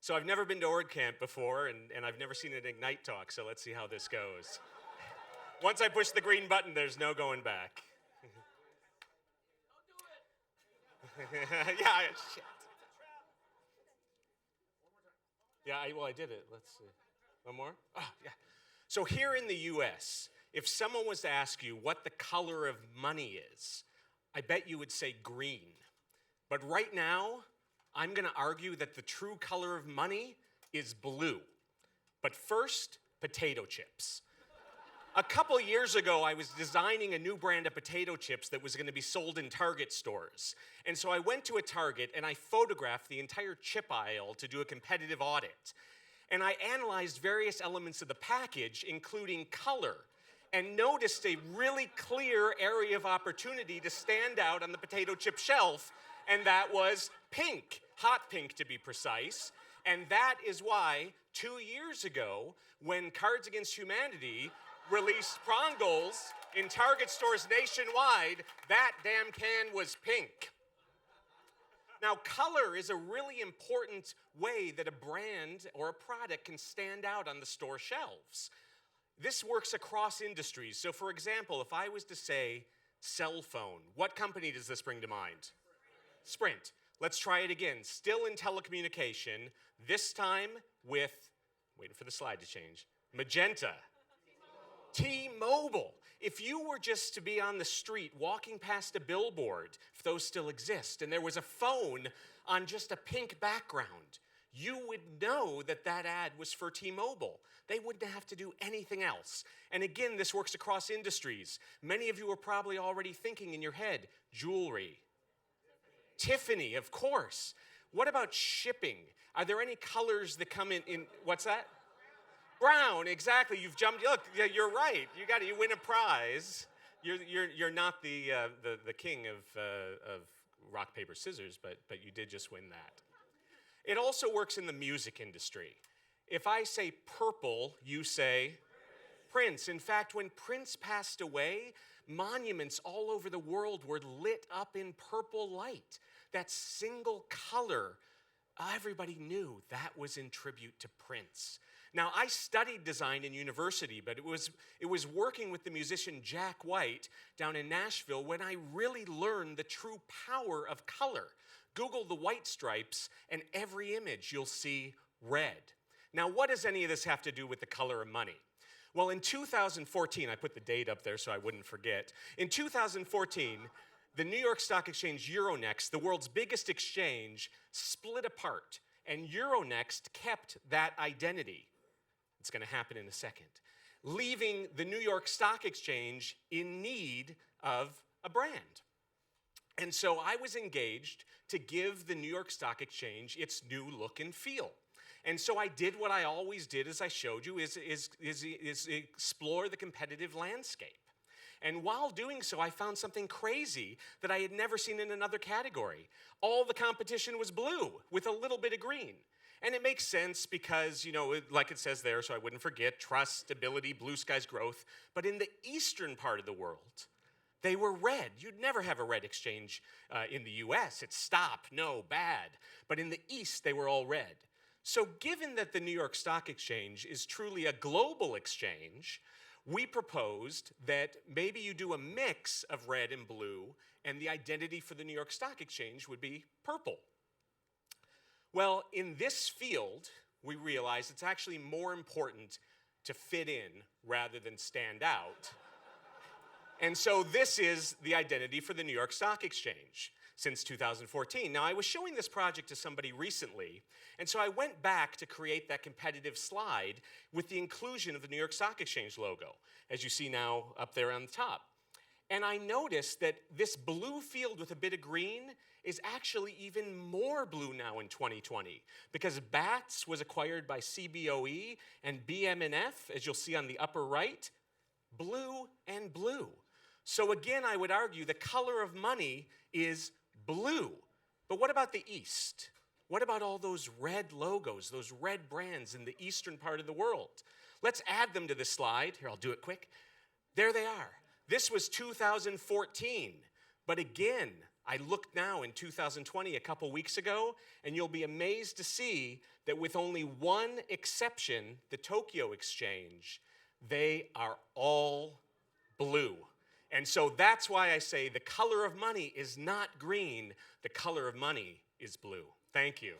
So I've never been to ORD camp before, and I've never seen an Ignite talk, so let's see how this goes. Once I push the green button, there's no going back. Yeah, shit. Yeah, I did it. Let's see. One more? Oh, yeah. So here in the US, if someone was to ask you what the color of money is, I bet you would say green. But right now, I'm going to argue that the true color of money is blue. But first, potato chips. A couple years ago, I was designing a new brand of potato chips that was going to be sold in Target stores. And so I went to a Target and I photographed the entire chip aisle to do a competitive audit. And I analyzed various elements of the package, including color, and noticed a really clear area of opportunity to stand out on the potato chip shelf, and that was pink, hot pink to be precise. And that is why 2 years ago, when Cards Against Humanity released Prongles in Target stores nationwide, that damn can was pink. Now, color is a really important way that a brand or a product can stand out on the store shelves. This works across industries. So, for example, if I was to say cell phone, what company does this bring to mind? Sprint. Let's try it again. Still in telecommunication, this time with, waiting for the slide to change, magenta. T-Mobile. If you were just to be on the street walking past a billboard, if those still exist, and there was a phone on just a pink background, you would know that that ad was for T-Mobile. They wouldn't have to do anything else. And again, this works across industries. Many of you are probably already thinking in your head, jewelry. Tiffany, of course. What about shipping? Are there any colors that come in what's that? Brown, exactly. You've jumped. Look, yeah, you're right. You win a prize. You're not the king of rock paper scissors, but you did just win that. It also works in the music industry. If I say purple, you say Prince. In fact, when Prince passed away, monuments all over the world were lit up in purple light. That single color, everybody knew that was in tribute to Prince. Now, I studied design in university, but it was working with the musician Jack White down in Nashville when I really learned the true power of color. Google the white stripes, and every image you'll see red. Now, what does any of this have to do with the color of money? Well, in 2014, I put the date up there so I wouldn't forget. In 2014, the New York Stock Exchange Euronext, the world's biggest exchange, split apart, and Euronext kept that identity. It's going to happen in a second, leaving the New York Stock Exchange in need of a brand. And so I was engaged to give the New York Stock Exchange its new look and feel. And so I did what I always did, as I showed you, is explore the competitive landscape. And while doing so, I found something crazy that I had never seen in another category. All the competition was blue with a little bit of green. And it makes sense because, like it says there, so I wouldn't forget, trust, stability, blue skies, growth. But in the eastern part of the world, they were red. You'd never have a red exchange in the US. It's stop, no, bad. But in the East, they were all red. So given that the New York Stock Exchange is truly a global exchange, we proposed that maybe you do a mix of red and blue, and the identity for the New York Stock Exchange would be purple. Well, in this field, we realized it's actually more important to fit in rather than stand out. And so this is the identity for the New York Stock Exchange since 2014. Now, I was showing this project to somebody recently, and so I went back to create that competitive slide with the inclusion of the New York Stock Exchange logo, as you see now up there on the top. And I noticed that this blue field with a bit of green is actually even more blue now in 2020 because BATS was acquired by CBOE and BM&F, as you'll see on the upper right, blue and blue. So again, I would argue the color of money is blue. But what about the East? What about all those red logos, those red brands in the eastern part of the world? Let's add them to this slide. Here, I'll do it quick. There they are. This was 2014. But again, I looked now in 2020, a couple weeks ago, and you'll be amazed to see that with only one exception, the Tokyo Exchange, they are all blue. And so that's why I say the color of money is not green, the color of money is blue. Thank you.